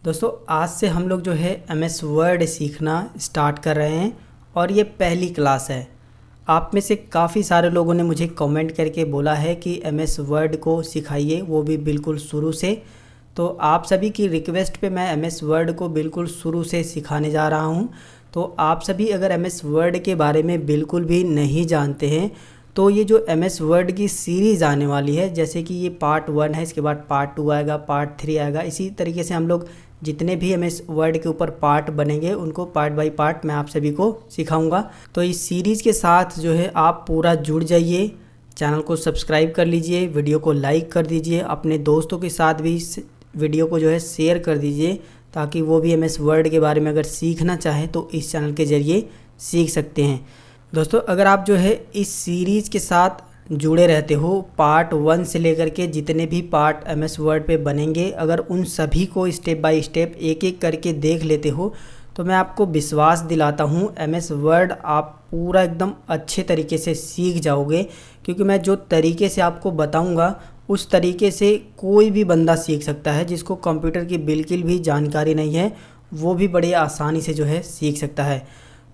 दोस्तों आज से हम लोग जो है MS वर्ड सीखना स्टार्ट कर रहे हैं और ये पहली क्लास है। आप में से काफ़ी सारे लोगों ने मुझे कमेंट करके बोला है कि MS वर्ड को सिखाइए, वो भी बिल्कुल शुरू से। तो आप सभी की रिक्वेस्ट पे मैं MS वर्ड को बिल्कुल शुरू से सिखाने जा रहा हूँ। तो आप सभी अगर MS वर्ड के बारे में बिल्कुल भी नहीं जानते हैं तो ये जो MS वर्ड की सीरीज़ आने वाली है, जैसे कि ये पार्ट 1 है, इसके बाद पार्ट 2 आएगा, पार्ट 3 आएगा, इसी तरीके से हम लोग जितने भी MS वर्ड के ऊपर पार्ट बनेंगे उनको पार्ट बाय पार्ट मैं आप सभी को सिखाऊंगा। तो इस सीरीज़ के साथ जो है आप पूरा जुड़ जाइए, चैनल को सब्सक्राइब कर लीजिए, वीडियो को लाइक कर दीजिए, अपने दोस्तों के साथ भी इस वीडियो को जो है शेयर कर दीजिए ताकि वो भी MS वर्ड के बारे में अगर सीखना चाहें तो इस चैनल के ज़रिए सीख सकते हैं। दोस्तों अगर आप जो है इस सीरीज़ के साथ जुड़े रहते हो, पार्ट 1 से लेकर के जितने भी पार्ट MS वर्ड पे बनेंगे, अगर उन सभी को स्टेप बाय स्टेप एक एक करके देख लेते हो तो मैं आपको विश्वास दिलाता हूँ MS वर्ड आप पूरा एकदम अच्छे तरीके से सीख जाओगे। क्योंकि मैं जो तरीके से आपको बताऊँगा उस तरीके से कोई भी बंदा सीख सकता है। जिसको कंप्यूटर की बिल्कुल भी जानकारी नहीं है वो भी बड़े आसानी से जो है सीख सकता है।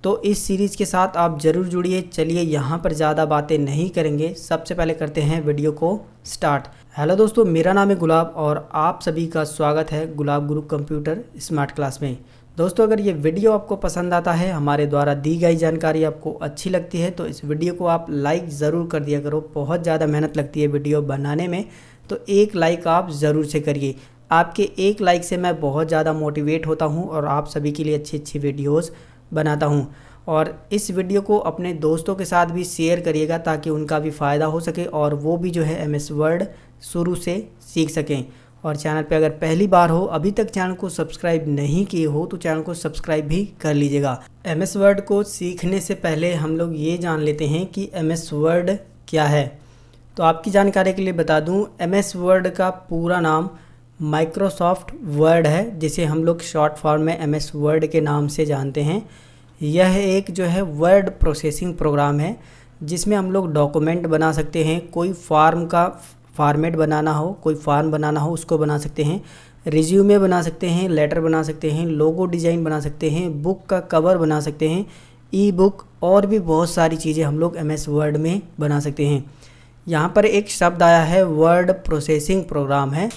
तो इस सीरीज़ के साथ आप ज़रूर जुड़िए। चलिए यहाँ पर ज़्यादा बातें नहीं करेंगे, सबसे पहले करते हैं वीडियो को स्टार्ट। हेलो दोस्तों, मेरा नाम है गुलाब और आप सभी का स्वागत है गुलाब गुरु कंप्यूटर स्मार्ट क्लास में। दोस्तों अगर ये वीडियो आपको पसंद आता है, हमारे द्वारा दी गई जानकारी आपको अच्छी लगती है तो इस वीडियो को आप लाइक ज़रूर कर दिया करो। बहुत ज़्यादा मेहनत लगती है वीडियो बनाने में, तो एक लाइक आप ज़रूर से करिए। आपके एक लाइक से मैं बहुत ज़्यादा मोटिवेट होता हूँ और आप सभी के लिए अच्छी अच्छी वीडियोज़ बनाता हूँ। और इस वीडियो को अपने दोस्तों के साथ भी शेयर करिएगा ताकि उनका भी फ़ायदा हो सके और वो भी जो है MS वर्ड शुरू से सीख सकें। और चैनल पे अगर पहली बार हो, अभी तक चैनल को सब्सक्राइब नहीं किए हो तो चैनल को सब्सक्राइब भी कर लीजिएगा। MS वर्ड को सीखने से पहले हम लोग ये जान लेते हैं कि MS वर्ड क्या है। तो आपकी जानकारी के लिए बता दूँ, MS वर्ड का पूरा नाम माइक्रोसॉफ्ट वर्ड है, जिसे हम लोग शॉर्ट फॉर्म में MS वर्ड के नाम से जानते हैं। यह एक जो है वर्ड प्रोसेसिंग प्रोग्राम है जिसमें हम लोग डॉक्यूमेंट बना सकते हैं। कोई फॉर्म का फॉर्मेट बनाना हो, कोई फॉर्म बनाना हो उसको बना सकते हैं, रिज्यूमे बना सकते हैं, लेटर बना सकते हैं, लोगो डिज़ाइन बना सकते हैं, बुक का कवर बना सकते हैं, ई बुक और भी बहुत सारी चीज़ें हम लोग MS वर्ड में बना सकते हैं। यहाँ पर एक शब्द आया है वर्ड प्रोसेसिंग प्रोग्राम है।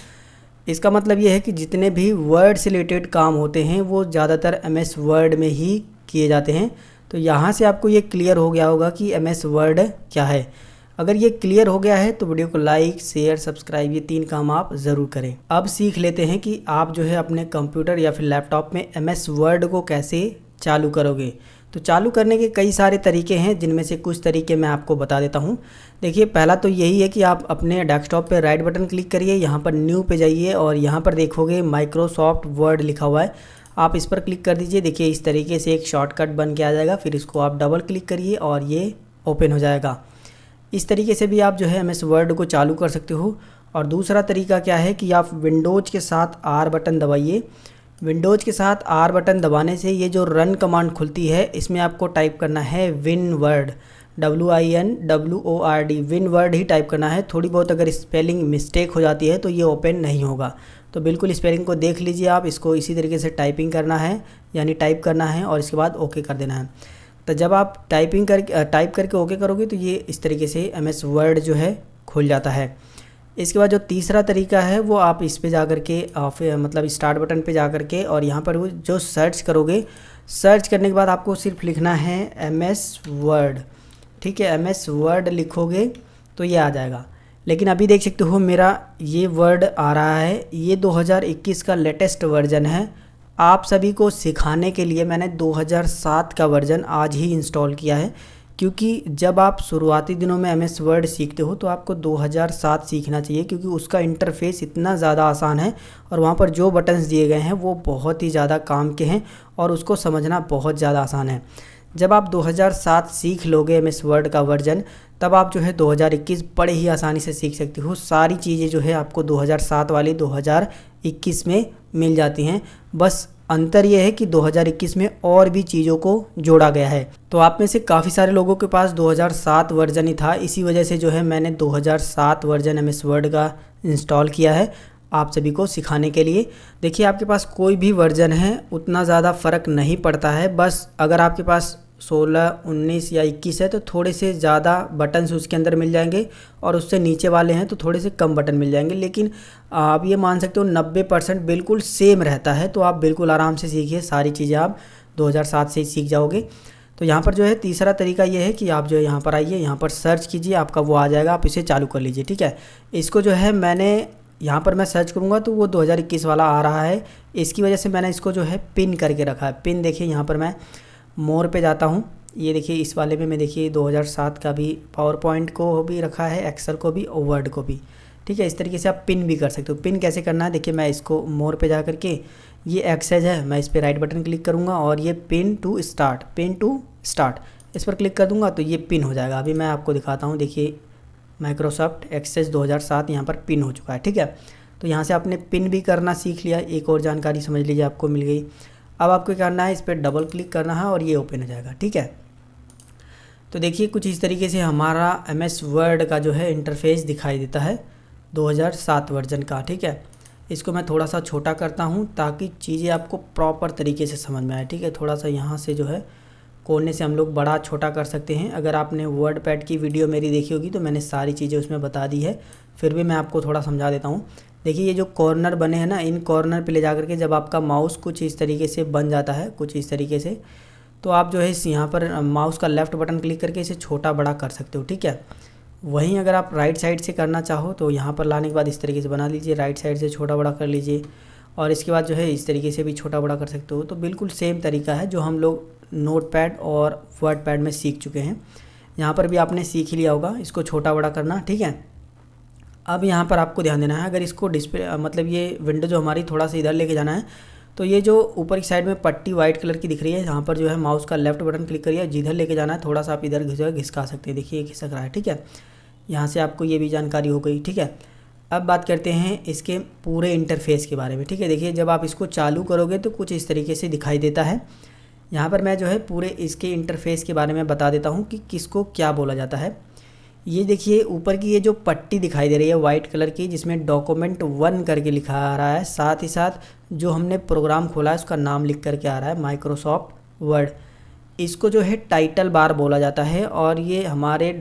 इसका मतलब ये है कि जितने भी वर्ड से रिलेटेड काम होते हैं वो ज़्यादातर MS वर्ड में ही किए जाते हैं। तो यहाँ से आपको ये क्लियर हो गया होगा कि MS वर्ड क्या है। अगर ये क्लियर हो गया है तो वीडियो को लाइक, शेयर, सब्सक्राइब ये 3 काम आप ज़रूर करें। अब सीख लेते हैं कि आप जो है अपने कंप्यूटर या फिर लैपटॉप में MS वर्ड को कैसे चालू करोगे। तो चालू करने के कई सारे तरीके हैं, जिनमें से कुछ तरीके मैं आपको बता देता हूँ। देखिए पहला तो यही है कि आप अपने डेस्कटॉप पे राइट बटन क्लिक करिए, यहाँ पर न्यू पे जाइए और यहाँ पर देखोगे माइक्रोसॉफ्ट वर्ड लिखा हुआ है, आप इस पर क्लिक कर दीजिए। देखिए इस तरीके से एक शॉर्टकट बन के आ जाएगा, फिर इसको आप डबल क्लिक करिए और ये ओपन हो जाएगा। इस तरीके से भी आप जो है MS वर्ड को चालू कर सकते हो। और दूसरा तरीका क्या है कि आप विंडोज़ के साथ R बटन दबाइए। विंडोज़ के साथ R बटन दबाने से ये जो रन कमांड खुलती है इसमें आपको टाइप करना है WinWord, WINWORD, WinWord ही टाइप करना है। थोड़ी बहुत अगर स्पेलिंग मिस्टेक हो जाती है तो ये ओपन नहीं होगा। तो बिल्कुल स्पेलिंग को देख लीजिए आप, इसको इसी तरीके से टाइपिंग करना है, यानी टाइप करना है और इसके बाद ओके कर देना है। तो जब आप टाइप करके ओके करोगे तो ये इस तरीके से MS वर्ड जो है खुल जाता है। इसके बाद जो तीसरा तरीका है वो आप इस पे जा कर के मतलब स्टार्ट बटन पे जा कर के और यहाँ पर वो जो सर्च करोगे, सर्च करने के बाद आपको सिर्फ लिखना है MS वर्ड। ठीक है, MS वर्ड लिखोगे तो ये आ जाएगा। लेकिन अभी देख सकते हो मेरा ये वर्ड आ रहा है, ये 2021 का लेटेस्ट वर्जन है। आप सभी को सिखाने के लिए मैंने 2007 का वर्जन आज ही इंस्टॉल किया है, क्योंकि जब आप शुरुआती दिनों में MS वर्ड सीखते हो तो आपको 2007 सीखना चाहिए, क्योंकि उसका इंटरफेस इतना ज़्यादा आसान है और वहाँ पर जो बटन्स दिए गए हैं वो बहुत ही ज़्यादा काम के हैं और उसको समझना बहुत ज़्यादा आसान है। जब आप 2007 सीख लोगे MS वर्ड का वर्जन, तब आप जो है 2021 बड़े ही आसानी से सीख सकते हो। सारी चीज़ें जो है आपको 2007 वाली 2021 में मिल जाती हैं। बस अंतर यह है कि 2021 में और भी चीज़ों को जोड़ा गया है। तो आप में से काफ़ी सारे लोगों के पास 2007 वर्जन ही था, इसी वजह से जो है मैंने 2007 वर्जन MS वर्ड का इंस्टॉल किया है। आप सभी को सिखाने के लिए। देखिए आपके पास कोई भी वर्जन है उतना ज़्यादा फ़र्क नहीं पड़ता है, बस अगर आपके पास 16, 19 या 21 है तो थोड़े से ज़्यादा बटन्स उसके अंदर मिल जाएंगे, और उससे नीचे वाले हैं तो थोड़े से कम बटन मिल जाएंगे। लेकिन आप ये मान सकते हो 90% बिल्कुल सेम रहता है। तो आप बिल्कुल आराम से सीखिए, सारी चीज़ें आप 2007 से ही सीख जाओगे। तो यहाँ पर जो है तीसरा तरीका ये है कि आप जो है यहाँ पर आइए, यहाँ पर सर्च कीजिए, आपका वो आ जाएगा, आप इसे चालू कर लीजिए। ठीक है, इसको जो है मैंने यहाँ पर मैं सर्च करूँगा तो वो 2021 वाला आ रहा है। इसकी वजह से मैंने इसको जो है पिन करके रखा है। पिन देखिए, यहाँ पर मैं मोर पे जाता हूँ, ये देखिए इस वाले में मैं देखिए 2007 का भी पावर पॉइंट को भी रखा है, एक्सेल को भी और वर्ड को भी। ठीक है, इस तरीके से आप पिन भी कर सकते हो। पिन कैसे करना है देखिए, मैं इसको मोर पे जा करके, ये एक्सेज है, मैं इस पर राइट बटन क्लिक करूँगा और ये पिन टू स्टार्ट इस पर क्लिक कर दूँगा तो ये पिन हो जाएगा। अभी मैं आपको दिखाता हूँ, देखिए माइक्रोसॉफ्ट एक्सेस 2007 यहाँ पर पिन हो चुका है। ठीक है, तो यहाँ से आपने पिन भी करना सीख लिया, एक और जानकारी समझ लीजिए आपको मिल गई। अब आपको क्या करना है, इस पर डबल क्लिक करना है और ये ओपन हो जाएगा। ठीक है, तो देखिए कुछ इस तरीके से हमारा MS वर्ड का जो है इंटरफेस दिखाई देता है 2007 वर्जन का। ठीक है, इसको मैं थोड़ा सा छोटा करता हूँ ताकि चीज़ें आपको प्रॉपर तरीके से समझ में आए। ठीक है, थोड़ा सा यहाँ से जो है कोने से हम लोग बड़ा छोटा कर सकते हैं। अगर आपने वर्ड पैड की वीडियो मेरी देखी होगी तो मैंने सारी चीज़ें उसमें बता दी है, फिर भी मैं आपको थोड़ा समझा देता हूँ। देखिए ये जो कॉर्नर बने हैं ना, इन कॉर्नर पे ले जा करके जब आपका माउस कुछ इस तरीके से बन जाता है, कुछ इस तरीके से, तो आप जो है इस यहाँ पर माउस का लेफ़्ट बटन क्लिक करके इसे छोटा बड़ा कर सकते हो। ठीक है, वहीं अगर आप राइट साइड से करना चाहो तो यहाँ पर लाने के बाद इस तरीके से बना लीजिए, राइट साइड से छोटा बड़ा कर लीजिए, और इसके बाद जो है इस तरीके से भी छोटा बड़ा कर सकते हो। तो बिल्कुल सेम तरीका है जो हम लोग नोटपैड और वर्ड पैड में सीख चुके हैं। यहाँ पर भी आपने सीख ही लिया होगा इसको छोटा बड़ा करना। ठीक है, अब यहाँ पर आपको ध्यान देना है, अगर इसको डिस्प्ले मतलब ये विंडो जो हमारी थोड़ा सा इधर लेके जाना है, तो ये जो ऊपर की साइड में पट्टी वाइट कलर की दिख रही है, यहाँ पर जो है माउस का लेफ्ट बटन क्लिक करिए, जिधर लेके जाना है थोड़ा सा आप इधर घिसका सकते हैं। देखिए ये खिसक रहा है। ठीक है, यहाँ से आपको ये भी जानकारी हो गई। ठीक है, अब बात करते हैं इसके पूरे इंटरफेस के बारे में। ठीक है, देखिए जब आप इसको चालू करोगे तो कुछ इस तरीके से दिखाई देता है। यहाँ पर मैं जो है पूरे इसके इंटरफेस के बारे में बता देता हूँ कि किसको क्या बोला जाता है। ये देखिए ऊपर की ये जो पट्टी दिखाई दे रही है वाइट कलर की, जिसमें डॉक्यूमेंट 1 करके लिखा आ रहा है, साथ ही साथ जो हमने प्रोग्राम खोला है उसका नाम लिख करके आ रहा है माइक्रोसॉफ्ट वर्ड। इसको जो है टाइटल बार बोला जाता है, और ये हमारे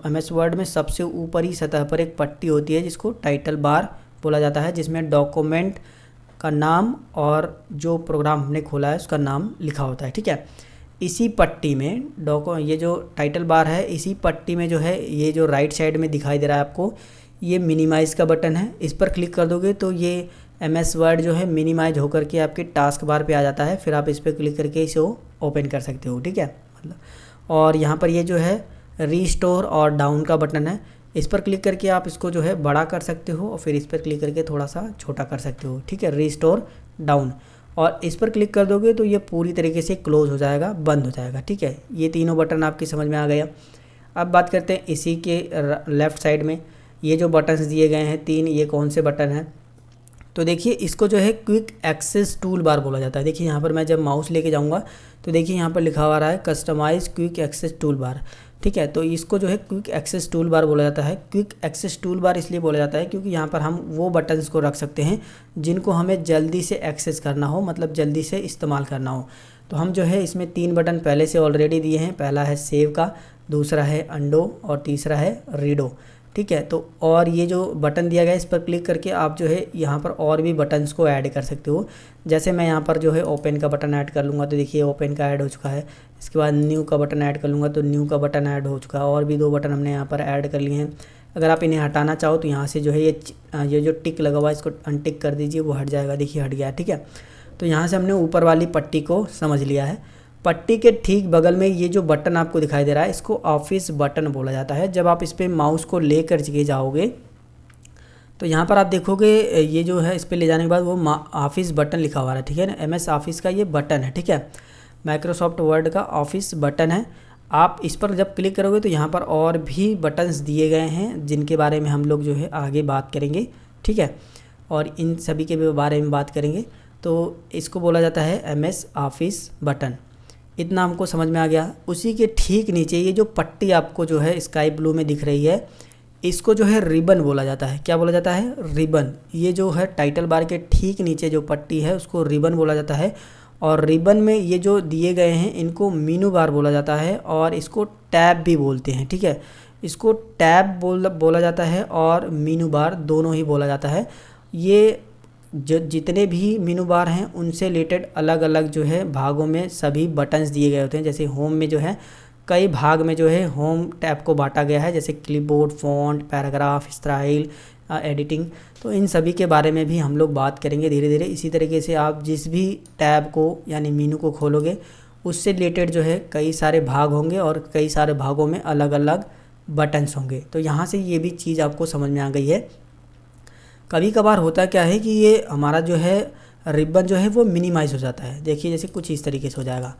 MS वर्ड में सबसे ऊपरी सतह पर एक पट्टी होती है जिसको टाइटल बार बोला जाता है, जिसमें डॉक्यूमेंट का नाम और जो प्रोग्राम हमने खोला है उसका नाम लिखा होता है। ठीक है, इसी पट्टी में ये जो टाइटल बार है, इसी पट्टी में जो है ये जो राइट साइड में दिखाई दे रहा है आपको, ये मिनिमाइज़ का बटन है। इस पर क्लिक कर दोगे तो ये MS वर्ड जो है मिनिमाइज होकर के आपके टास्क बार पे आ जाता है, फिर आप इस पर क्लिक करके इसे ओपन कर सकते हो। ठीक है, मतलब, और यहाँ पर ये जो है रीस्टोर और डाउन का बटन है, इस पर क्लिक करके आप इसको जो है बड़ा कर सकते हो और फिर इस पर क्लिक करके थोड़ा सा छोटा कर सकते हो। ठीक है, रीस्टोर डाउन, और इस पर क्लिक कर दोगे तो ये पूरी तरीके से क्लोज़ हो जाएगा, बंद हो जाएगा। ठीक है, ये तीनों बटन आपकी समझ में आ गया। अब बात करते हैं इसी के लेफ़्ट साइड में ये जो बटन्स दिए गए हैं 3, ये कौन से बटन हैं। तो देखिए इसको जो है क्विक एक्सेस टूल बार बोला जाता है। देखिए यहाँ पर मैं जब माउस लेके जाऊँगा तो देखिए यहाँ पर लिखा हुआ रहा है customize quick access toolbar. ठीक है, तो इसको जो है क्विक एक्सेस टूल बार बोला जाता है। क्विक एक्सेस टूल बार इसलिए बोला जाता है क्योंकि यहाँ पर हम वो बटन्स को रख सकते हैं जिनको हमें जल्दी से एक्सेस करना हो, मतलब जल्दी से इस्तेमाल करना हो। तो हम जो है इसमें 3 बटन पहले से ऑलरेडी दिए हैं। पहला है सेव का, दूसरा है अंडो और तीसरा है रीडो। ठीक है, तो और ये जो बटन दिया गया है इस पर क्लिक करके आप जो है यहाँ पर और भी बटन्स को ऐड कर सकते हो। जैसे मैं यहाँ पर जो है ओपन का बटन ऐड कर लूँगा तो देखिए ओपन का ऐड हो चुका है। इसके बाद न्यू का बटन ऐड कर लूँगा तो न्यू का बटन ऐड हो चुका है, और भी 2 बटन हमने यहाँ पर ऐड कर लिए हैं। अगर आप इन्हें हटाना चाहो तो यहाँ से जो है ये जो टिक लगा हुआ है इसको अनटिक कर दीजिए, वो हट जाएगा। देखिए हट गया। ठीक है, तो यहाँ से हमने ऊपर वाली पट्टी को समझ लिया है। पट्टी के ठीक बगल में ये जो बटन आपको दिखाई दे रहा है इसको ऑफिस बटन बोला जाता है। जब आप इस पर माउस को लेकर के जाओगे तो यहाँ पर आप देखोगे ये जो है इस पर ले जाने के बाद वो ऑफिस बटन लिखा हुआ है। ठीक है ना, MS ऑफिस का ये बटन है। ठीक है, माइक्रोसॉफ्ट वर्ड का ऑफिस बटन है। आप इस पर जब क्लिक करोगे तो यहाँ पर और भी बटन्स दिए गए हैं जिनके बारे में हम लोग जो है आगे बात करेंगे। ठीक है, और इन सभी के बारे में बात करेंगे। तो इसको बोला जाता है MS ऑफिस बटन। इतना हमको समझ में आ गया। उसी के ठीक नीचे ये जो पट्टी आपको जो है स्काई ब्लू में दिख रही है, इसको जो है रिबन बोला जाता है। क्या बोला जाता है? रिबन। ये जो है टाइटल बार के ठीक नीचे जो पट्टी है उसको रिबन बोला जाता है। और रिबन में ये जो दिए गए हैं इनको मीनू बार बोला जाता है और इसको टैब भी बोलते हैं। ठीक है, इसको टैब बोला जाता है और मीनू बार दोनों ही बोला जाता है। ये जितने भी मीनू बार हैं उनसे रिलेटेड अलग अलग जो है भागों में सभी बटन्स दिए गए होते हैं। जैसे होम में जो है कई भाग में जो है होम टैब को बांटा गया है, जैसे clipboard, font, paragraph, style, editing. तो इन सभी के बारे में भी हम लोग बात करेंगे धीरे धीरे। इसी तरीके से आप जिस भी टैब को यानी मीनू को खोलोगे उससे रिलेटेड जो है कई सारे भाग होंगे और कई सारे भागों में अलग अलग बटन्स होंगे। तो यहाँ से ये भी चीज़ आपको समझ में आ गई है। कभी कभार होता क्या है कि ये हमारा जो है रिबन जो है वो मिनिमाइज़ हो जाता है। देखिए जैसे कुछ इस तरीके से हो जाएगा,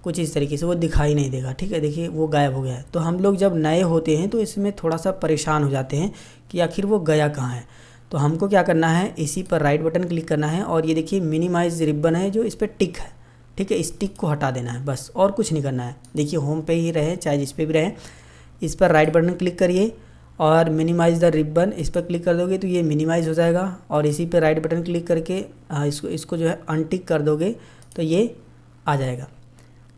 कुछ इस तरीके से वो दिखाई नहीं देगा। ठीक है, देखिए वो गायब हो गया है। तो हम लोग जब नए होते हैं तो इसमें थोड़ा सा परेशान हो जाते हैं कि आखिर वो गया कहाँ है। तो हमको क्या करना है, इसी पर राइट बटन क्लिक करना है और ये देखिए मिनिमाइज रिबन है जो इस पर टिक है। ठीक है, इस टिक को हटा देना है बस, और कुछ नहीं करना है। देखिए होम पे ही रहे चाहे जिस पे भी रहे, इस पर राइट बटन क्लिक करिए और मिनिमाइज़ द रिबन इस पर क्लिक कर दोगे तो ये मिनिमाइज़ हो जाएगा। और इसी पे राइट बटन क्लिक करके इसको जो है अनटिक कर दोगे तो ये आ जाएगा।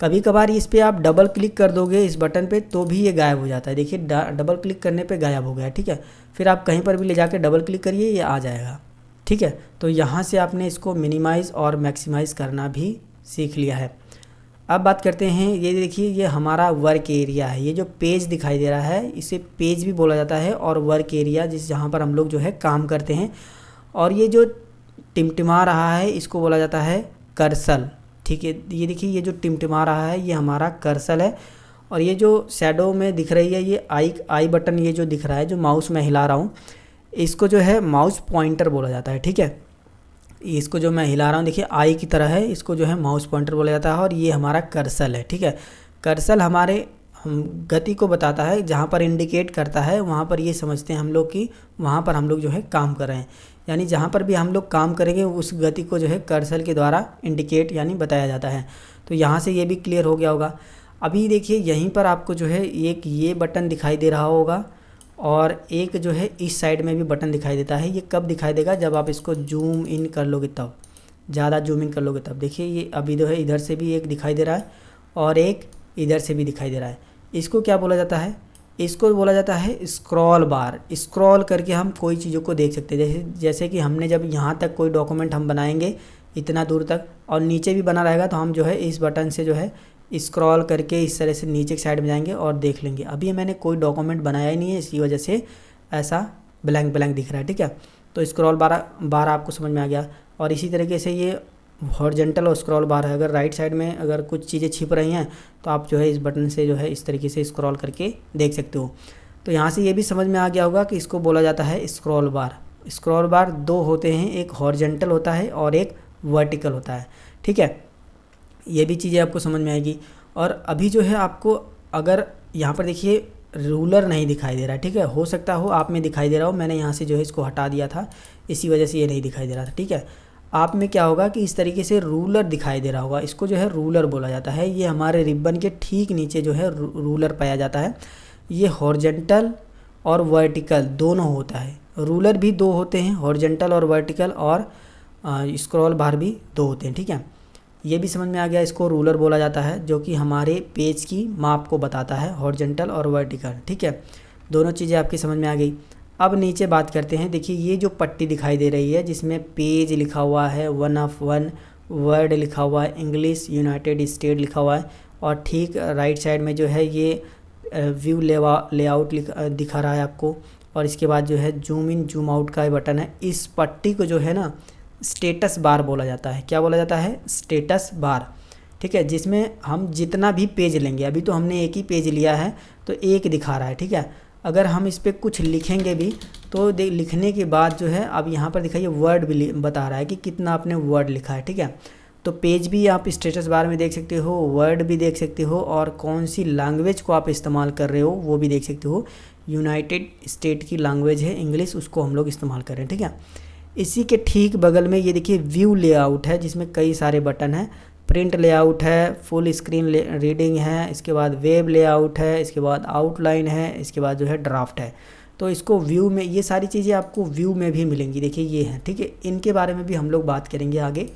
कभी कभार इस पे आप डबल क्लिक कर दोगे इस बटन पे तो भी ये गायब हो जाता है। देखिए डबल क्लिक करने पे गायब हो गया। ठीक है, फिर आप कहीं पर भी ले जाके डबल क्लिक करिए, ये आ जाएगा। ठीक है, तो यहाँ से आपने इसको मिनिमाइज़ और मैक्सिमाइज़ करना भी सीख लिया है। अब बात करते हैं, ये देखिए ये हमारा वर्क एरिया है। ये जो पेज दिखाई दे रहा है इसे पेज भी बोला जाता है और वर्क एरिया जहाँ पर हम लोग जो है काम करते हैं। और ये जो टिमटिमा रहा है इसको बोला जाता है कर्सर। ठीक है, ये देखिए ये जो टिमटिमा रहा है ये हमारा कर्सर है। और ये जो शैडो में दिख रही है ये आई बटन, ये जो दिख रहा है जो माउस में हिला रहा हूँ इसको जो है माउस पॉइंटर बोला जाता है। ठीक है, इसको जो मैं हिला रहा हूँ देखिए आई की तरह है, इसको जो है माउस पॉइंटर बोला जाता है। और ये हमारा कर्सर है। ठीक है, कर्सर हमारे गति को बताता है, जहाँ पर इंडिकेट करता है वहाँ पर ये समझते हैं हम लोग कि वहाँ पर हम लोग जो है काम कर रहे हैं। यानी जहाँ पर भी हम लोग काम करेंगे उस गति को जो है कर्सर के द्वारा इंडिकेट यानी बताया जाता है। तो यहाँ से ये भी क्लियर हो गया होगा। अभी देखिए यहीं पर आपको जो है एक ये बटन दिखाई दे रहा होगा और एक जो है इस साइड में भी बटन दिखाई देता है। ये कब दिखाई देगा, जब आप इसको जूम इन कर लोगे तब, ज़्यादा जूम इन कर लोगे तब। देखिए ये अभी जो है इधर से भी एक दिखाई दे रहा है और एक इधर से भी दिखाई दे रहा है। इसको क्या बोला जाता है, इसको बोला जाता है स्क्रॉल बार। स्क्रॉल करके हम कोई चीज़ों को देख सकते हैं। जैसे कि हमने जब यहाँ तक कोई डॉक्यूमेंट हम बनाएंगे इतना दूर तक और नीचे भी बना रहेगा तो हम जो है इस बटन से जो है स्क्रॉल करके इस तरह से नीचे की साइड में जाएंगे और देख लेंगे। अभी मैंने कोई डॉक्यूमेंट बनाया ही नहीं है इसकी वजह से ऐसा ब्लैंक ब्लैंक दिख रहा है। ठीक है, तो स्क्रॉल बार आपको समझ में आ गया। और इसी तरीके से ये हॉरिजॉन्टल और स्क्रॉल बार है। अगर राइट साइड में अगर कुछ चीज़ें छिप रही हैं तो आप जो है इस बटन से जो है इस तरीके से स्क्रॉल करके देख सकते हो। तो यहाँ से ये भी समझ में आ गया होगा कि इसको बोला जाता है स्क्रॉल बार। स्क्रॉल बार दो होते हैं, एक हॉरिजॉन्टल होता है और एक वर्टिकल होता है। ठीक है, ये भी चीज़ें आपको समझ में आएगी। और अभी जो है आपको अगर यहाँ पर देखिए रूलर नहीं दिखाई दे रहा है। ठीक है, हो सकता हो आप में दिखाई दे रहा हो, मैंने यहाँ से जो है इसको हटा दिया था इसी वजह से ये नहीं दिखाई दे रहा था। ठीक है, आप में क्या होगा कि इस तरीके से रूलर दिखाई दे रहा होगा, इसको जो है रूलर बोला जाता है। ये हमारे रिबन के ठीक नीचे जो है रूलर पाया जाता है। ये हॉरिजॉन्टल और वर्टिकल दोनों होता है। रूलर भी दो होते हैं, हॉरिजॉन्टल और वर्टिकल, और स्क्रॉल बार भी दो होते हैं। ठीक है, ये भी समझ में आ गया। इसको रूलर बोला जाता है जो कि हमारे पेज की माप को बताता है, हॉरिजॉन्टल और वर्टिकल। ठीक है, दोनों चीज़ें आपकी समझ में आ गई। अब नीचे बात करते हैं। देखिए ये जो पट्टी दिखाई दे रही है जिसमें पेज लिखा हुआ है, 1 of 1 वर्ड लिखा हुआ है, इंग्लिश यूनाइटेड स्टेट लिखा हुआ है, और ठीक राइट साइड में जो है ये व्यू लेआउट दिखा रहा है आपको। और इसके बाद जो है जूम इन जूम आउट का बटन है। इस पट्टी को जो है ना स्टेटस बार बोला जाता है। क्या बोला जाता है, स्टेटस बार। ठीक है, जिसमें हम जितना भी पेज लेंगे, अभी तो हमने एक ही पेज लिया है तो एक दिखा रहा है। ठीक है, अगर हम इस पर कुछ लिखेंगे भी तो लिखने के बाद जो है अब यहाँ पर दिखाइए वर्ड भी बता रहा है कि कितना आपने वर्ड लिखा है। ठीक है, तो पेज भी आप स्टेटस बार में देख सकते हो, वर्ड भी देख सकते हो, और कौन सी लैंग्वेज को आप इस्तेमाल कर रहे हो वो भी देख सकते हो। यूनाइटेड स्टेट की लैंग्वेज है इंग्लिश, उसको हम लोग इस्तेमाल कर रहे हैं। ठीक है, इसी के ठीक बगल में ये देखिए व्यू लेआउट है जिसमें कई सारे बटन हैं। प्रिंट लेआउट है, फुल स्क्रीन रीडिंग है, इसके बाद वेब लेआउट है, इसके बाद आउटलाइन है, इसके बाद जो है ड्राफ्ट है। तो इसको व्यू में, ये सारी चीज़ें आपको व्यू में भी मिलेंगी। देखिए ये हैं, ठीक है, इनके बारे में भी हम लोग बात करेंगे आगे।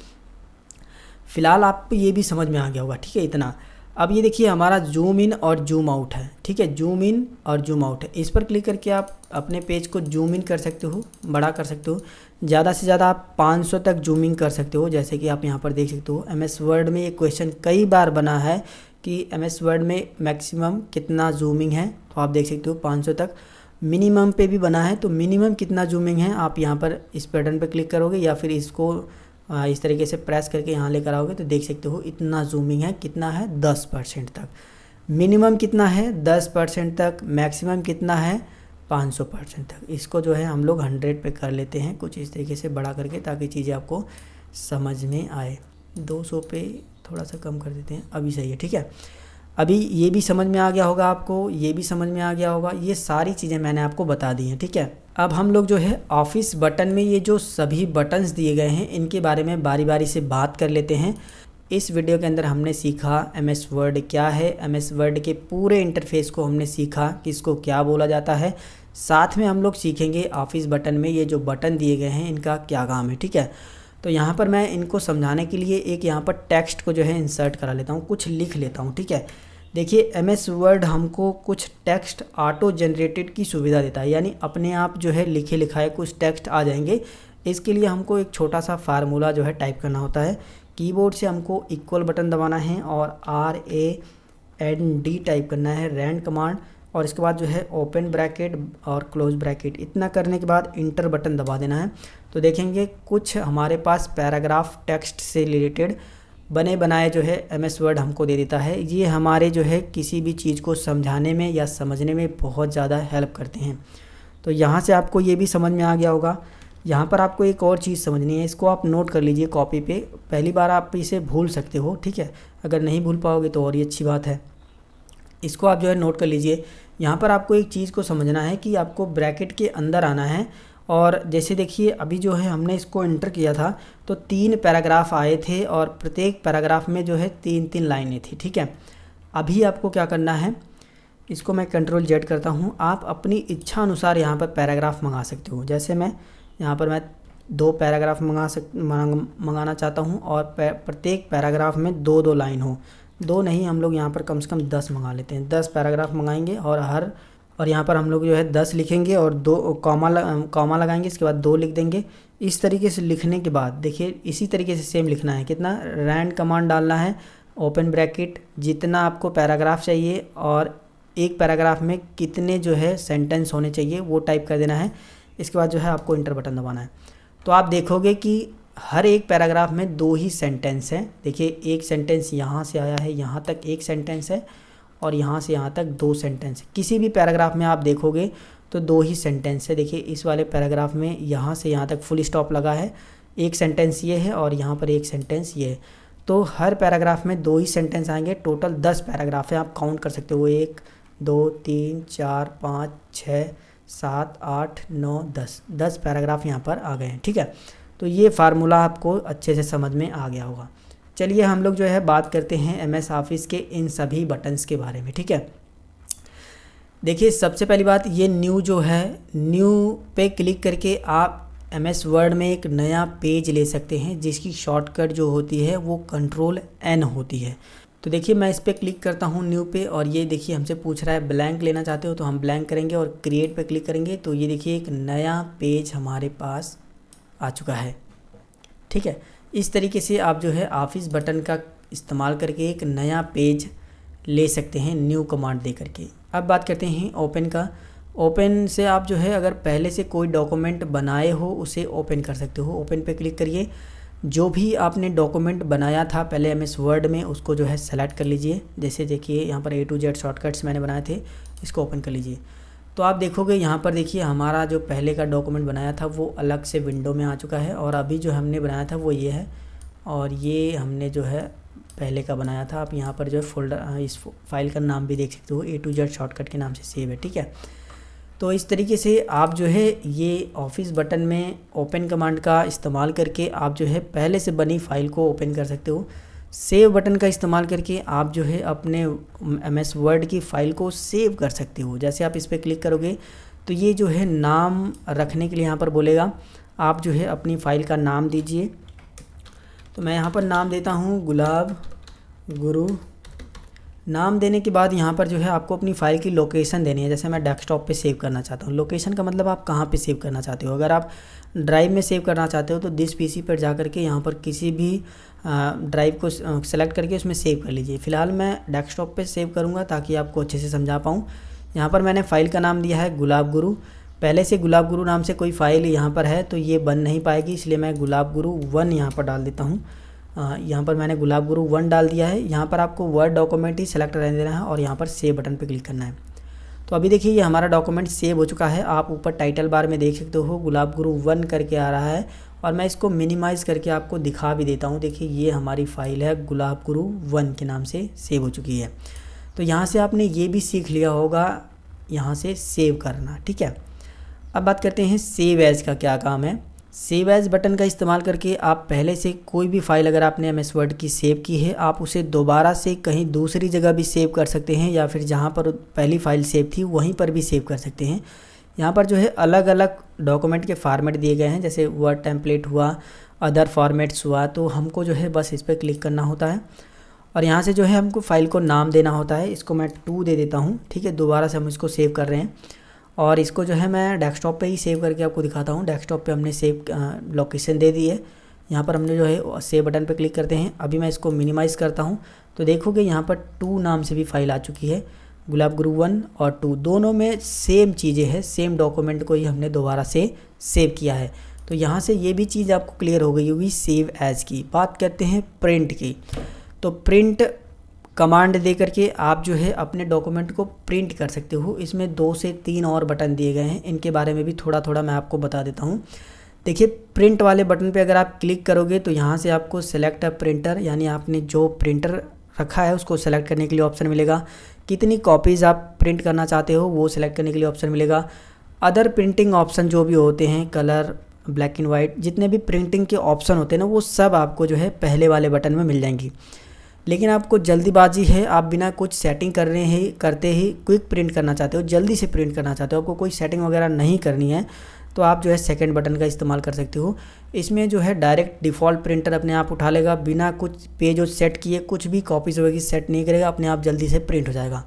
फ़िलहाल आपको ये भी समझ में आ गया होगा, ठीक है, इतना। अब ये देखिए हमारा जूम इन और जूम आउट है, ठीक है, जूम इन और जूम आउट है। इस पर क्लिक करके आप अपने पेज को जूम इन कर सकते हो, बड़ा कर सकते हो। ज़्यादा से ज़्यादा आप 500 तक जूमिंग कर सकते हो, जैसे कि आप यहाँ पर देख सकते हो। MS वर्ड में ये क्वेश्चन कई बार बना है कि MS वर्ड में मैक्सिमम कितना जूमिंग है, तो आप देख सकते हो 500 तक। मिनिमम पे भी बना है, तो मिनिमम कितना जूमिंग है, आप यहाँ पर इस बटन पर क्लिक करोगे या फिर इसको इस तरीके से प्रेस करके यहाँ लेकर आओगे तो देख सकते हो इतना जूमिंग है। कितना है? 10% तक। मिनिमम कितना है? 10% तक। मैक्सिमम कितना है? 500% तक। इसको जो है हम लोग 100 पे कर लेते हैं, कुछ इस तरीके से बड़ा करके, ताकि चीज़ें आपको समझ में आए। 200 पे थोड़ा सा कम कर देते हैं, अभी सही है, ठीक है। अभी ये भी समझ में आ गया होगा आपको, ये भी समझ में आ गया होगा। ये सारी चीज़ें मैंने आपको बता दी हैं, ठीक है। अब हम लोग जो है ऑफिस बटन में ये जो सभी बटन्स दिए गए हैं इनके बारे में बारी बारी से बात कर लेते हैं। इस वीडियो के अंदर हमने सीखा MS वर्ड क्या है, MS वर्ड के पूरे इंटरफेस को हमने सीखा कि इसको क्या बोला जाता है। साथ में हम लोग सीखेंगे ऑफिस बटन में ये जो बटन दिए गए हैं इनका क्या काम है, ठीक है। तो यहाँ पर मैं इनको समझाने के लिए एक यहाँ पर टेक्स्ट को जो है इंसर्ट करा लेता हूँ, कुछ लिख लेता हूँ, ठीक है। देखिए MS वर्ड हमको कुछ टेक्स्ट ऑटो जनरेटेड की सुविधा देता है, यानी अपने आप जो है लिखे लिखाए कुछ टेक्स्ट आ जाएंगे। इसके लिए हमको एक छोटा सा फार्मूला जो है टाइप करना होता है। कीबोर्ड से हमको इक्वल बटन दबाना है और RAND टाइप करना है, रैंड कमांड, और इसके बाद जो है ओपन ब्रैकेट और क्लोज ब्रैकेट। इतना करने के बाद इंटर बटन दबा देना है। तो देखेंगे कुछ हमारे पास पैराग्राफ टेक्स्ट से रिलेटेड बने बनाए जो है MS वर्ड हमको दे देता है। ये हमारे जो है किसी भी चीज़ को समझाने में या समझने में बहुत ज़्यादा हेल्प करते हैं। तो यहाँ से आपको ये भी समझ में आ गया होगा। यहाँ पर आपको एक और चीज़ समझनी है, इसको आप नोट कर लीजिए कॉपी पे। पहली बार आप इसे भूल सकते हो, ठीक है, अगर नहीं भूल पाओगे तो और ही अच्छी बात है। इसको आप जो है नोट कर लीजिए। यहाँ पर आपको एक चीज़ को समझना है कि आपको ब्रैकेट के अंदर आना है, और जैसे देखिए अभी जो है हमने इसको एंटर किया था तो 3 पैराग्राफ आए थे और प्रत्येक पैराग्राफ में जो है 3-3 लाइनें थी, ठीक है। अभी आपको क्या करना है, इसको मैं Ctrl Z करता हूँ। आप अपनी इच्छा अनुसार यहाँ पर पैराग्राफ मंगा सकते हो। जैसे मैं यहाँ पर मैं 2 पैराग्राफ मंगाना चाहता हूँ और प्रत्येक पैराग्राफ में 2-2 लाइन हो। 2 नहीं, हम लोग यहाँ पर कम से कम 10 मंगा लेते हैं। 10 पैराग्राफ मंगाएंगे और यहाँ पर हम लोग जो है 10 लिखेंगे और 2 कॉमा लगाएंगे, इसके बाद 2 लिख देंगे। इस तरीके से लिखने के बाद देखिए इसी तरीके से सेम लिखना है। कितना? रैंड कमांड डालना है, ओपन ब्रैकेट, जितना आपको पैराग्राफ चाहिए और एक पैराग्राफ में कितने जो है सेंटेंस होने चाहिए वो टाइप कर देना है। इसके बाद जो है आपको इंटर बटन दबाना है। तो आप देखोगे कि हर एक पैराग्राफ में 2 ही सेंटेंस हैं। देखिए एक सेंटेंस यहाँ से आया है, यहाँ तक एक सेंटेंस है, और यहाँ से यहाँ तक 2 सेंटेंस है। किसी भी पैराग्राफ में आप देखोगे तो 2 ही सेंटेंस है। देखिए इस वाले पैराग्राफ में यहाँ से यहाँ तक फुल स्टॉप लगा है, एक सेंटेंस ये है और यहाँ पर एक सेंटेंस ये है। तो हर पैराग्राफ में 2 ही सेंटेंस आएंगे। टोटल 10 पैराग्राफ है, आप काउंट कर सकते हो। 1 2 3 4 5 6 7 8 9 10 पैराग्राफ यहाँ पर आ गए हैं, ठीक है। तो ये फार्मूला आपको अच्छे से समझ में आ गया होगा। चलिए हम लोग जो है बात करते हैं MS ऑफिस के इन सभी बटन्स के बारे में, ठीक है। देखिए सबसे पहली बात, ये न्यू जो है, न्यू पे क्लिक करके आप MS वर्ड में एक नया पेज ले सकते हैं, जिसकी शॉर्टकट जो होती है वो Ctrl+N होती है। तो देखिए मैं इस पर क्लिक करता हूँ न्यू पे, और ये देखिए हमसे पूछ रहा है ब्लैंक लेना चाहते हो, तो हम ब्लैंक करेंगे और क्रिएट पे क्लिक करेंगे। तो ये देखिए एक नया पेज हमारे पास आ चुका है, ठीक है। इस तरीके से आप जो है ऑफिस बटन का इस्तेमाल करके एक नया पेज ले सकते हैं न्यू कमांड दे करके। अब बात करते हैं ओपन का। ओपन से आप जो है अगर पहले से कोई डॉक्यूमेंट बनाए हो उसे ओपन कर सकते हो। ओपन पे क्लिक करिए, जो भी आपने डॉक्यूमेंट बनाया था पहले MS वर्ड में उसको जो है सेलेक्ट कर लीजिए। जैसे देखिए यहाँ पर A to Z शॉर्टकट्स मैंने बनाए थे, इसको ओपन कर लीजिए। तो आप देखोगे यहाँ पर देखिए हमारा जो पहले का डॉक्यूमेंट बनाया था वो अलग से विंडो में आ चुका है, और अभी जो हमने बनाया था वो ये है, और ये हमने जो है पहले का बनाया था। आप यहाँ पर जो है फोल्डर, इस फाइल का नाम भी देख सकते हो, A to Z शॉर्टकट के नाम से सेव है, ठीक है। तो इस तरीके से आप जो है ये ऑफिस बटन में ओपन कमांड का इस्तेमाल करके आप जो है पहले से बनी फाइल को ओपन कर सकते हो। सेव बटन का इस्तेमाल करके आप जो है अपने MS वर्ड की फ़ाइल को सेव कर सकते हो। जैसे आप इस पर क्लिक करोगे तो ये जो है नाम रखने के लिए यहाँ पर बोलेगा आप जो है अपनी फ़ाइल का नाम दीजिए। तो मैं यहाँ पर नाम देता हूँ गुलाब गुरु। नाम देने के बाद यहाँ पर जो है आपको अपनी फ़ाइल की लोकेशन देनी है। जैसे मैं डेस्कटॉप पे सेव करना चाहता हूँ, लोकेशन का मतलब आप कहाँ पे सेव करना चाहते हो। अगर आप ड्राइव में सेव करना चाहते हो तो दिस पीसी पर जा करके यहाँ पर किसी भी ड्राइव को सेलेक्ट करके उसमें सेव कर लीजिए। फ़िलहाल मैं डेस्कटॉप पे सेव करूँगा ताकि आपको अच्छे से समझा पाऊँ। यहाँ पर मैंने फ़ाइल का नाम दिया है गुलाब गुरु। पहले से गुलाब गुरु नाम से कोई फ़ाइल यहाँ पर है तो ये बन नहीं पाएगी, इसलिए मैं गुलाब गुरु 1 यहाँ पर डाल देता हूँ। यहाँ पर मैंने गुलाब गुरु 1 डाल दिया है। यहाँ पर आपको वर्ड डॉक्यूमेंट ही सेलेक्ट रहने देना है और यहाँ पर सेव बटन पर क्लिक करना है। तो अभी देखिए ये हमारा डॉक्यूमेंट सेव हो चुका है। आप ऊपर टाइटल बार में देख सकते हो गुलाब गुरु 1 करके आ रहा है और मैं इसको मिनिमाइज़ करके आपको दिखा भी देता हूँ। देखिए ये हमारी फ़ाइल है गुलाब गुरु 1 के नाम से सेव हो चुकी है। तो यहाँ से आपने ये भी सीख लिया होगा यहाँ से सेव करना, ठीक है। अब बात करते हैं सेव एज़ का क्या काम है। सेव एज़ बटन का इस्तेमाल करके आप पहले से कोई भी फ़ाइल अगर आपने एमएस वर्ड की सेव की है आप उसे दोबारा से कहीं दूसरी जगह भी सेव कर सकते हैं या फिर जहाँ पर पहली फ़ाइल सेव थी वहीं पर भी सेव कर सकते हैं। यहाँ पर जो है अलग अलग डॉक्यूमेंट के फॉर्मेट दिए गए हैं, जैसे वर्ड टेम्पलेट हुआ, अदर फॉर्मेट्स हुआ। तो हमको जो है बस इस पर क्लिक करना होता है और यहाँ से जो है हमको फ़ाइल को नाम देना होता है। इसको मैं 2 दे देता हूँ, ठीक है। दोबारा से हम इसको सेव कर रहे हैं और इसको जो है मैं डेस्कटॉप पे ही सेव करके आपको दिखाता हूँ। डेस्कटॉप पे हमने सेव लोकेशन दे दी है। यहाँ पर हमने जो है सेव बटन पे क्लिक करते हैं। अभी मैं इसको मिनिमाइज़ करता हूँ तो देखोगे यहाँ पर 2 नाम से भी फाइल आ चुकी है। गुलाब गुरु 1 और 2 दोनों में सेम चीज़ें हैं, सेम डॉक्यूमेंट को ही हमने दोबारा से सेव किया है। तो यहाँ से ये भी चीज़ आपको क्लियर हो गई होगी सेव एज़ की। बात करते हैं प्रिंट की। तो प्रिंट कमांड दे करके आप जो है अपने डॉक्यूमेंट को प्रिंट कर सकते हो। इसमें 2 से 3 और बटन दिए गए हैं, इनके बारे में भी थोड़ा थोड़ा मैं आपको बता देता हूँ। देखिए प्रिंट वाले बटन पे अगर आप क्लिक करोगे तो यहाँ से आपको सेलेक्ट अ प्रिंटर, यानी आपने जो प्रिंटर रखा है उसको सेलेक्ट करने के लिए ऑप्शन मिलेगा। कितनी कॉपीज़ आप प्रिंट करना चाहते हो वो सेलेक्ट करने के लिए ऑप्शन मिलेगा। अदर प्रिंटिंग ऑप्शन जो भी होते हैं, कलर, ब्लैक एंड वाइट, जितने भी प्रिंटिंग के ऑप्शन होते हैं ना वो सब आपको जो है पहले वाले बटन में मिल जाएंगी। लेकिन आपको जल्दीबाजी है, आप बिना कुछ सेटिंग करते ही क्विक प्रिंट करना चाहते हो, जल्दी से प्रिंट करना चाहते हो, आपको कोई सेटिंग वगैरह नहीं करनी है तो आप जो है सेकंड बटन का इस्तेमाल कर सकते हो। इसमें जो है डायरेक्ट डिफ़ॉल्ट प्रिंटर अपने आप उठा लेगा, बिना कुछ पेज सेट किए, कुछ भी कॉपीज़ वगैरह सेट नहीं करेगा, अपने आप जल्दी से प्रिंट हो जाएगा।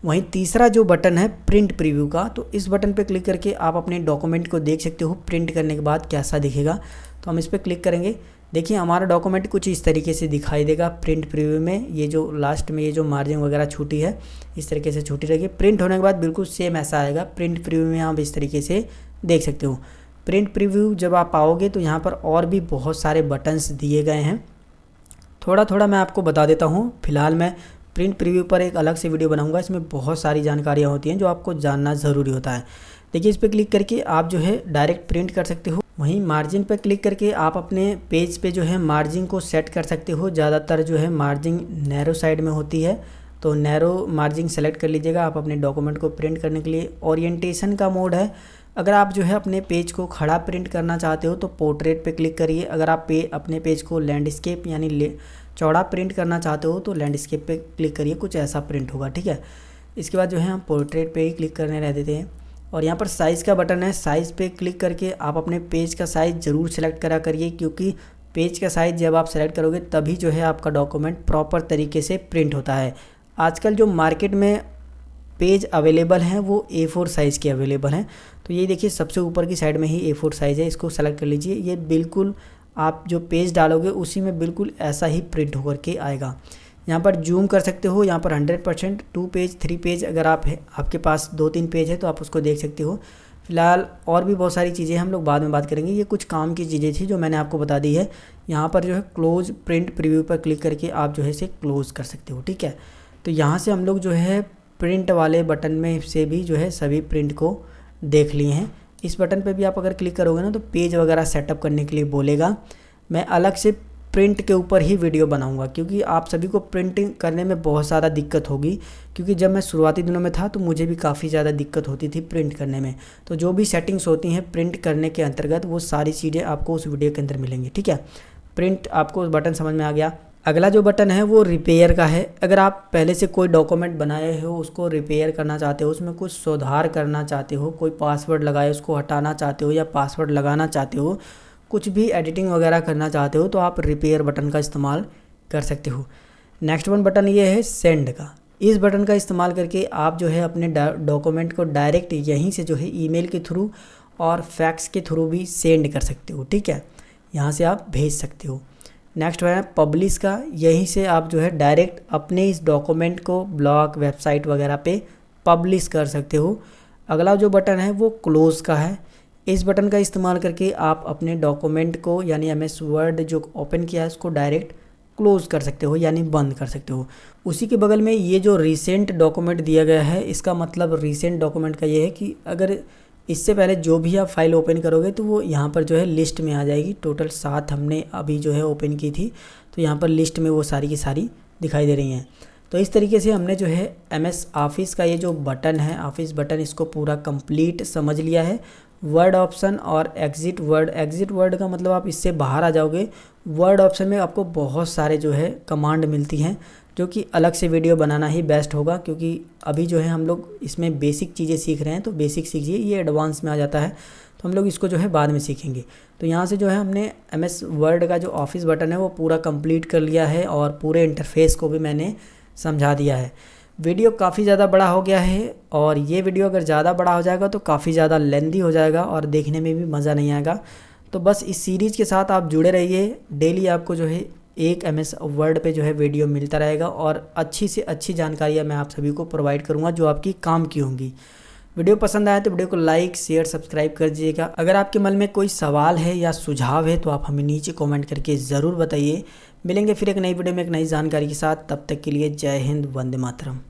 वहीं तीसरा जो बटन है प्रिंट प्रीव्यू का, तो इस बटन पर क्लिक करके आप अपने डॉक्यूमेंट को देख सकते हो प्रिंट करने के बाद कैसा दिखेगा। तो हम इस पर क्लिक करेंगे, देखिए हमारा डॉक्यूमेंट कुछ इस तरीके से दिखाई देगा प्रिंट प्रीव्यू में। ये जो लास्ट में ये जो मार्जिन वगैरह छूटी है इस तरीके से छूटी रहेगी। प्रिंट होने के बाद बिल्कुल सेम ऐसा आएगा। प्रिंट प्रीव्यू में आप इस तरीके से देख सकते हो। प्रिंट प्रीव्यू जब आप आओगे तो यहाँ पर और भी बहुत सारे बटन्स दिए गए हैं, थोड़ा थोड़ा मैं आपको बता देता हूँ। फिलहाल मैं प्रिंट प्रीव्यू पर एक अलग से वीडियो बनाऊँगा, इसमें बहुत सारी जानकारियाँ होती हैं जो आपको जानना ज़रूरी होता है। देखिए इस पर क्लिक करके आप जो है डायरेक्ट प्रिंट कर सकते हो। वहीं मार्जिन पर क्लिक करके आप अपने पेज पे जो है मार्जिन को सेट कर सकते हो। ज़्यादातर जो है मार्जिन नैरो साइड में होती है, तो नैरो मार्जिन सेलेक्ट कर लीजिएगा आप अपने डॉक्यूमेंट को प्रिंट करने के लिए। ओरिएंटेशन का मोड है, अगर आप जो है अपने पेज को खड़ा प्रिंट करना चाहते हो तो पोर्ट्रेट पे क्लिक करिए। अगर आप अपने पेज को लैंडस्केप यानी चौड़ा प्रिंट करना चाहते हो तो लैंडस्केप पे क्लिक करिए, कुछ ऐसा प्रिंट होगा, ठीक है। इसके बाद जो है हम पोर्ट्रेट पे ही क्लिक करने रह देते हैं। और यहाँ पर साइज़ का बटन है, साइज़ पे क्लिक करके आप अपने पेज का साइज़ ज़रूर सेलेक्ट करा करिए, क्योंकि पेज का साइज़ जब आप सेलेक्ट करोगे तभी जो है आपका डॉक्यूमेंट प्रॉपर तरीके से प्रिंट होता है। आजकल जो मार्केट में पेज अवेलेबल हैं वो A4 साइज़ के अवेलेबल हैं। तो ये देखिए सबसे ऊपर की साइड में ही A4 साइज़ है, इसको सेलेक्ट कर लीजिए। ये बिल्कुल आप जो पेज डालोगे उसी में बिल्कुल ऐसा ही प्रिंट होकर के आएगा। यहाँ पर जूम कर सकते हो, यहाँ पर 100%, 2 पेज 3 पेज अगर आपके पास 2-3 पेज है तो आप उसको देख सकते हो। फिलहाल और भी बहुत सारी चीज़ें हम लोग बाद में बात करेंगे। ये कुछ काम की चीज़ें थी जो मैंने आपको बता दी है। यहाँ पर जो है क्लोज प्रिंट प्रीव्यू पर क्लिक करके आप जो है इसे क्लोज़ कर सकते हो, ठीक है। तो यहाँ से हम लोग जो है प्रिंट वाले बटन में से भी जो है सभी प्रिंट को देख लिए हैं। इस बटन पे भी आप अगर क्लिक करोगे ना तो पेज वगैरह सेटअप करने के लिए बोलेगा। मैं अलग से प्रिंट के ऊपर ही वीडियो बनाऊंगा, क्योंकि आप सभी को प्रिंटिंग करने में बहुत ज़्यादा दिक्कत होगी, क्योंकि जब मैं शुरुआती दिनों में था तो मुझे भी काफ़ी ज़्यादा दिक्कत होती थी प्रिंट करने में। तो जो भी सेटिंग्स होती हैं प्रिंट करने के अंतर्गत वो सारी चीज़ें आपको उस वीडियो के अंदर मिलेंगी, ठीक है। प्रिंट आपको बटन समझ में आ गया। अगला जो बटन है वो रिपेयर का है। अगर आप पहले से कोई डॉक्यूमेंट बनाए हो, उसको रिपेयर करना चाहते हो, उसमें कुछ सुधार करना चाहते हो, कोई पासवर्ड लगाए उसको हटाना चाहते हो या पासवर्ड लगाना चाहते हो, कुछ भी एडिटिंग वगैरह करना चाहते हो, तो आप रिपेयर बटन का इस्तेमाल कर सकते हो। नेक्स्ट वन बटन ये है सेंड का। इस बटन का इस्तेमाल करके आप जो है अपने डॉक्यूमेंट को डायरेक्ट यहीं से जो है ईमेल के थ्रू और फैक्स के थ्रू भी सेंड कर सकते हो, ठीक है, यहाँ से आप भेज सकते हो। नेक्स्ट है पब्लिश का। यहीं से आप जो है डायरेक्ट अपने इस डॉक्यूमेंट को ब्लॉग, वेबसाइट वगैरह पे पब्लिश कर सकते हो। अगला जो बटन है वो क्लोज का है। इस बटन का इस्तेमाल करके आप अपने डॉक्यूमेंट को यानी एमएस वर्ड जो ओपन किया है उसको डायरेक्ट क्लोज़ कर सकते हो यानी बंद कर सकते हो। उसी के बगल में ये जो रीसेंट डॉक्यूमेंट दिया गया है, इसका मतलब रीसेंट डॉक्यूमेंट का ये है कि अगर इससे पहले जो भी आप फाइल ओपन करोगे तो वो यहाँ पर जो है लिस्ट में आ जाएगी। टोटल 7 हमने अभी जो है ओपन की थी, तो यहाँ पर लिस्ट में वो सारी की सारी दिखाई दे रही हैं। तो इस तरीके से हमने जो है एमएस ऑफिस का ये जो बटन है, ऑफिस बटन, इसको पूरा कंप्लीट समझ लिया है। वर्ड ऑप्शन और एग्जिट वर्ड का मतलब आप इससे बाहर आ जाओगे। वर्ड ऑप्शन में आपको बहुत सारे जो है कमांड मिलती हैं, जो कि अलग से वीडियो बनाना ही बेस्ट होगा, क्योंकि अभी जो है हम लोग इसमें बेसिक चीज़ें सीख रहे हैं, तो बेसिक सीखिए, ये एडवांस में आ जाता है, तो हम लोग इसको जो है बाद में सीखेंगे। तो यहाँ से जो है हमने एमएस वर्ड का जो ऑफिस बटन है वो पूरा कंप्लीट कर लिया है और पूरे इंटरफेस को भी मैंने समझा दिया है। वीडियो काफ़ी ज़्यादा बड़ा हो गया है और ये वीडियो अगर ज़्यादा बड़ा हो जाएगा तो काफ़ी ज़्यादा लेंदी हो जाएगा और देखने में भी मज़ा नहीं आएगा। तो बस इस सीरीज़ के साथ आप जुड़े रहिए। डेली आपको जो है एक एमएस वर्ड पे जो है वीडियो मिलता रहेगा और अच्छी से अच्छी जानकारियाँ मैं आप सभी को प्रोवाइड करूँगा जो आपकी काम की होंगी। वीडियो पसंद आए तो वीडियो को लाइक, शेयर, सब्सक्राइब कर दीजिएगा। अगर आपके मन में कोई सवाल है या सुझाव है तो आप हमें नीचे कमेंट करके ज़रूर बताइए। मिलेंगे फिर एक नई वीडियो में एक नई जानकारी के साथ। तब तक के लिए जय हिंद, वंदे मातरम।